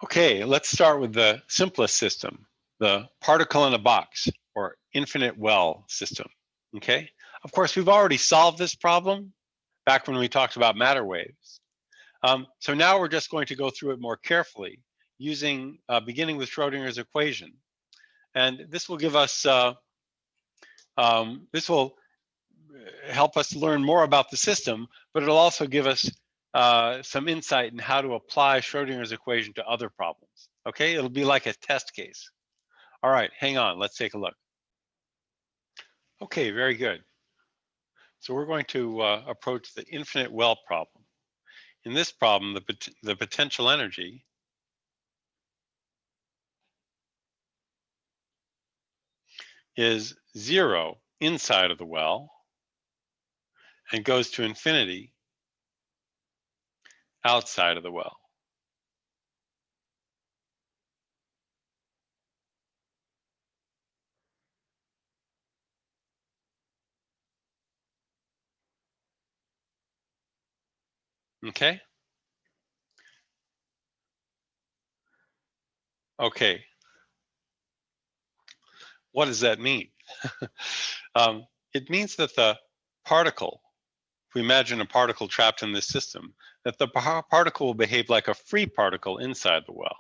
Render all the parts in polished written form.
Okay, let's start with the simplest system, the particle in a box or infinite well system. Okay, of course, we've already solved this problem back when we talked about matter waves. So now we're just going to go through it more carefully using, beginning with Schrodinger's equation. And this will give us, this will help us learn more about the system, but it'll also give us some insight in how to apply Schrodinger's equation to other problems. Okay, it'll be like a test case. All right, hang on, let's take a look. Okay, very good. So we're going to approach the infinite well problem. In this problem, the potential energy is 0 inside of the well and goes to infinity outside of the well. Okay? Okay. What does that mean? It means that the particle, if we imagine a particle trapped in this system, that the particle will behave like a free particle inside the well.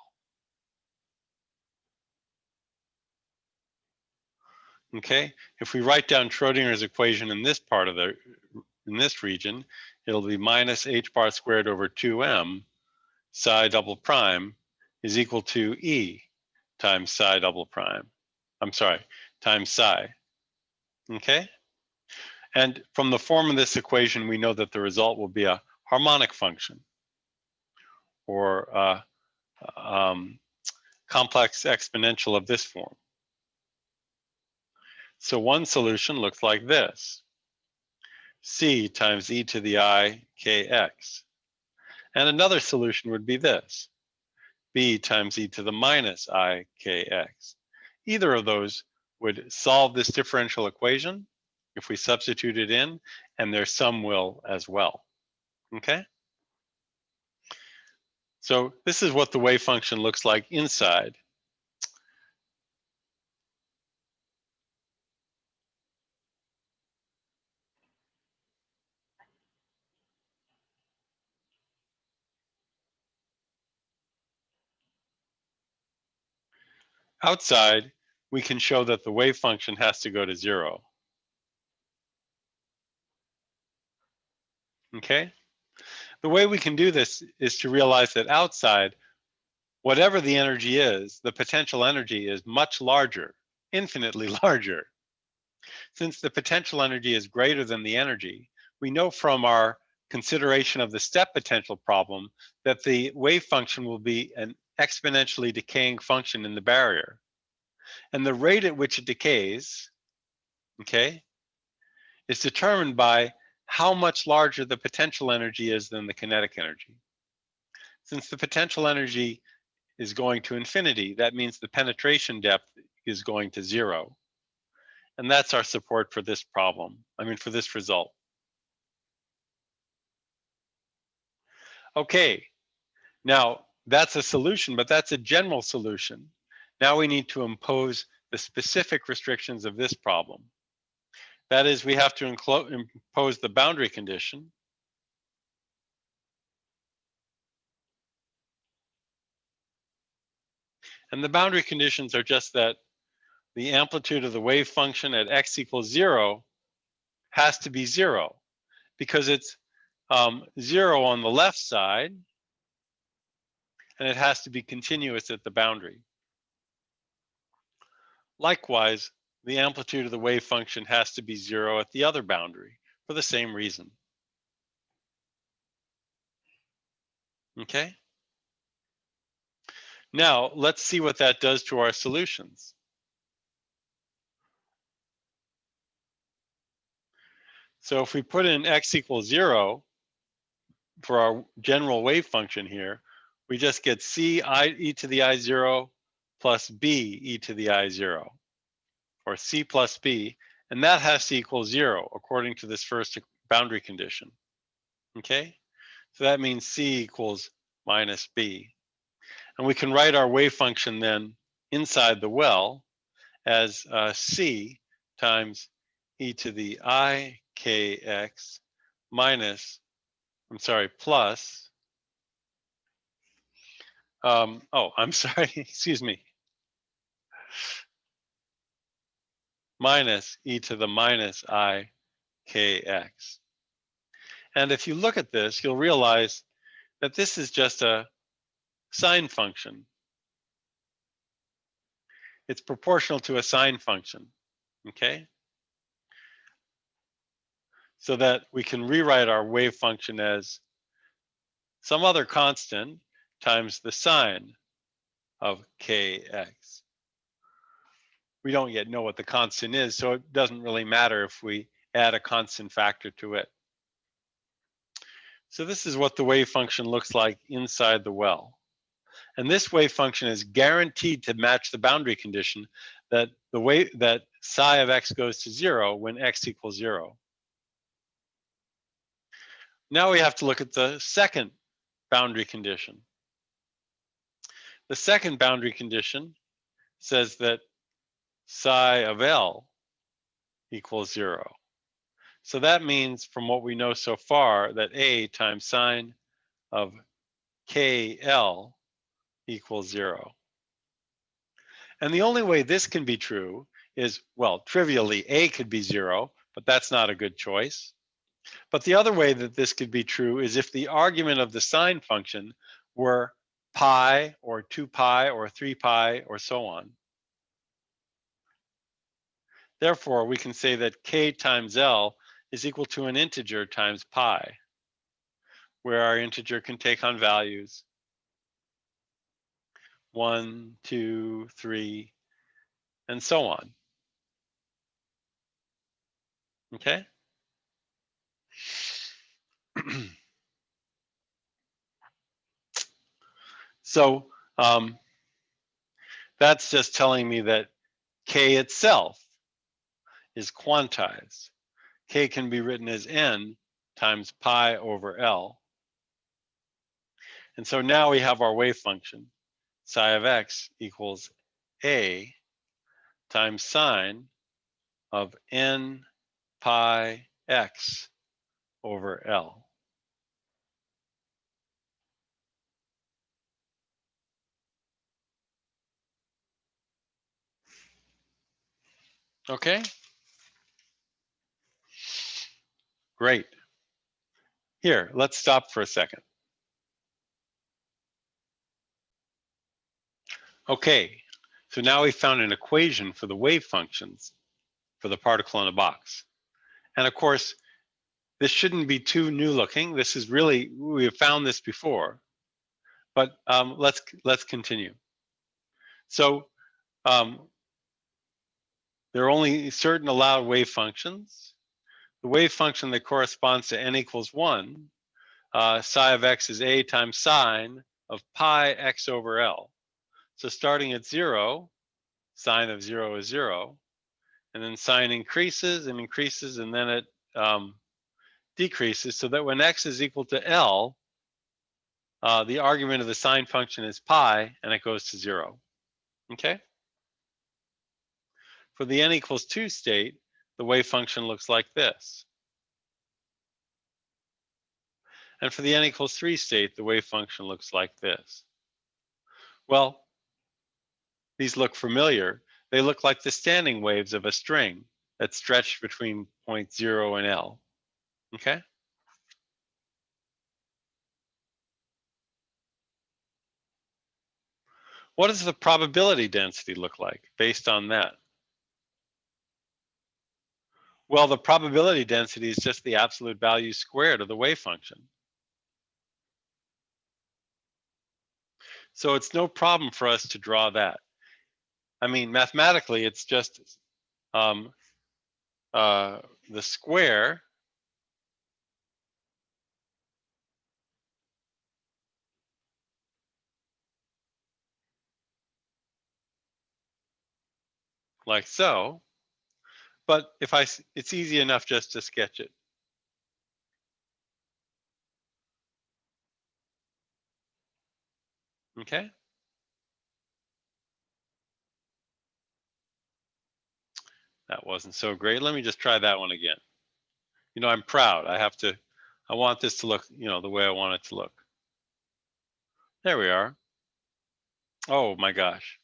Okay, if we write down Schrodinger's equation in this part of in this region, it'll be minus h bar squared over 2m psi double prime is equal to E times psi double prime. I'm sorry, times psi. Okay? And from the form of this equation, we know that the result will be a harmonic function or complex exponential of this form. So one solution looks like this: C times e to the I kx. And another solution would be this: B times e to the minus I kx. Either of those would solve this differential equation if we substitute it in, and their sum will as well. Okay? So this is what the wave function looks like inside. Outside, we can show that the wave function has to go to 0. Okay? The way we can do this is to realize that outside, whatever the energy is, the potential energy is much larger, infinitely larger. Since the potential energy is greater than the energy, we know from our consideration of the step potential problem that the wave function will be an exponentially decaying function in the barrier. And the rate at which it decays, okay, is determined by how much larger the potential energy is than the kinetic energy. Since the potential energy is going to infinity, that means the penetration depth is going to 0. And that's our support for this problem, for this result. Okay, now that's a solution, but that's a general solution. Now we need to impose the specific restrictions of this problem. That is, we have to impose the boundary condition. And the boundary conditions are just that the amplitude of the wave function at x equals 0 has to be 0, because it's 0 on the left side, and it has to be continuous at the boundary. Likewise, the amplitude of the wave function has to be 0 at the other boundary for the same reason. Okay? Now, let's see what that does to our solutions. So if we put in x equals 0 for our general wave function here, we just get c e to the I0 plus b e to the I0, or c plus b, and that has to equal 0 according to this first boundary condition. Okay? So that means c equals minus b. And we can write our wave function then inside the well as c times e to the I kx minus, I'm sorry, plus, I'm sorry, excuse me, minus e to the minus I kx. And if you look at this, you'll realize that this is just a sine function. It's proportional to a sine function, okay? So that we can rewrite our wave function as some other constant times the sine of kx. We don't yet know what the constant is, so it doesn't really matter if we add a constant factor to it. So this is what the wave function looks like inside the well. And this wave function is guaranteed to match the boundary condition that that psi of x goes to 0 when x equals 0. Now we have to look at the second boundary condition. The second boundary condition says that psi of L equals 0. So that means, from what we know so far, that A times sine of KL equals 0. And the only way this can be true is, well, trivially, A could be 0, but that's not a good choice. But the other way that this could be true is if the argument of the sine function were pi or 2 pi or 3 pi or so on. Therefore, we can say that k times L is equal to an integer times pi, where our integer can take on values 1, 2, 3, and so on. Okay? So that's just telling me that k itself is quantized. K can be written as n times pi over L. And so now we have our wave function. Psi of x equals a times sine of n pi x over L. Okay? Great. Here, let's stop for a second. Okay, so now we found an equation for the wave functions for the particle in a box. And of course, this shouldn't be too new looking. This is really, we have found this before, but let's continue. So there are only certain allowed wave functions. The wave function that corresponds to n equals 1, psi of x is a times sine of pi x over L. So starting at 0, sine of 0 is 0, and then sine increases and increases, and then it decreases, so that when x is equal to L, the argument of the sine function is pi, and it goes to 0. Okay? For the n equals 2 state, the wave function looks like this. And for the n equals 3 state, the wave function looks like this. Well, these look familiar. They look like the standing waves of a string that's stretched between point 0 and L. Okay? What does the probability density look like based on that? Well, the probability density is just the absolute value squared of the wave function. So it's no problem for us to draw that. I mean, mathematically, it's just the square like so. But it's easy enough just to sketch it. Okay? That wasn't so great. Let me just try that one again. You know, I'm proud. I want this to look, you know, the way I want it to look. There we are. Oh my gosh.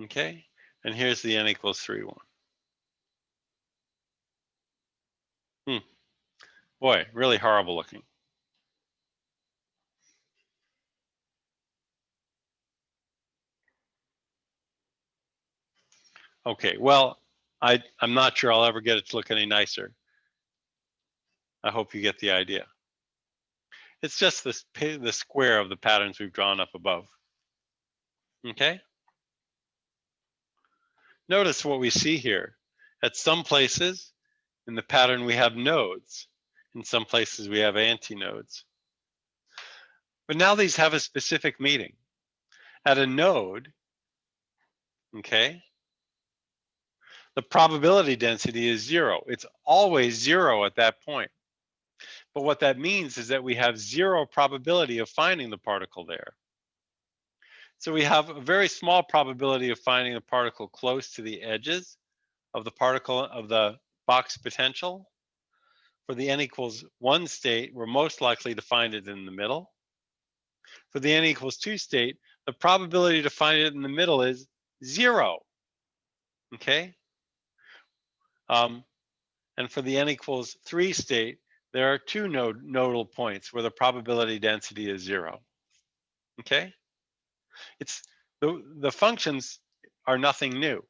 Okay. And here's the n equals 3 one. Boy, really horrible looking. Okay, well, I'm not sure I'll ever get it to look any nicer. I hope you get the idea. It's just the square of the patterns we've drawn up above. Okay? Notice what we see here. At some places in the pattern we have nodes. In some places we have antinodes. But now these have a specific meaning. At a node, okay, the probability density is 0. It's always 0 at that point. But what that means is that we have 0 probability of finding the particle there. So we have a very small probability of finding the particle close to the edges of the particle of the box potential. For the n equals 1 state, we're most likely to find it in the middle. For the n equals 2 state, the probability to find it in the middle is 0. Okay? And for the n equals 3 state, there are two nodal points where the probability density is 0. Okay? It's the functions are nothing new,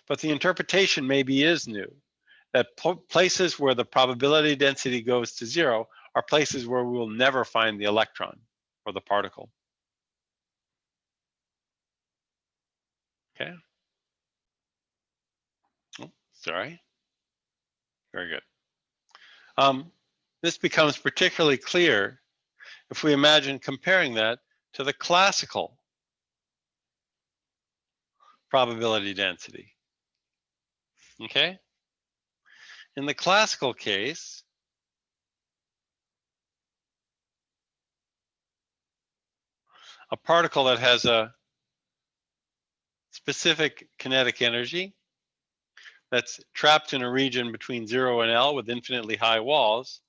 but the interpretation maybe is new. That places where the probability density goes to 0 are places where we will never find the electron or the particle. Okay. Oh, sorry. Very good. This becomes particularly clear if we imagine comparing that to the classical probability density. Okay? In the classical case, a particle that has a specific kinetic energy that's trapped in a region between 0 and L with infinitely high walls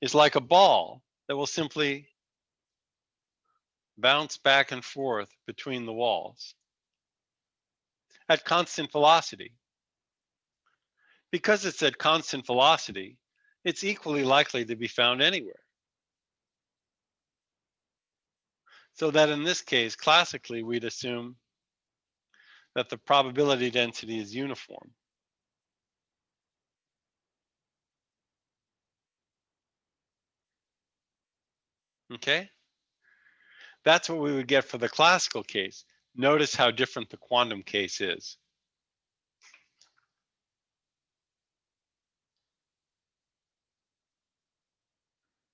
is like a ball that will simply bounce back and forth between the walls at constant velocity. Because it's at constant velocity, it's equally likely to be found anywhere. So that in this case, classically, we'd assume that the probability density is uniform. Okay? That's what we would get for the classical case. Notice how different the quantum case is.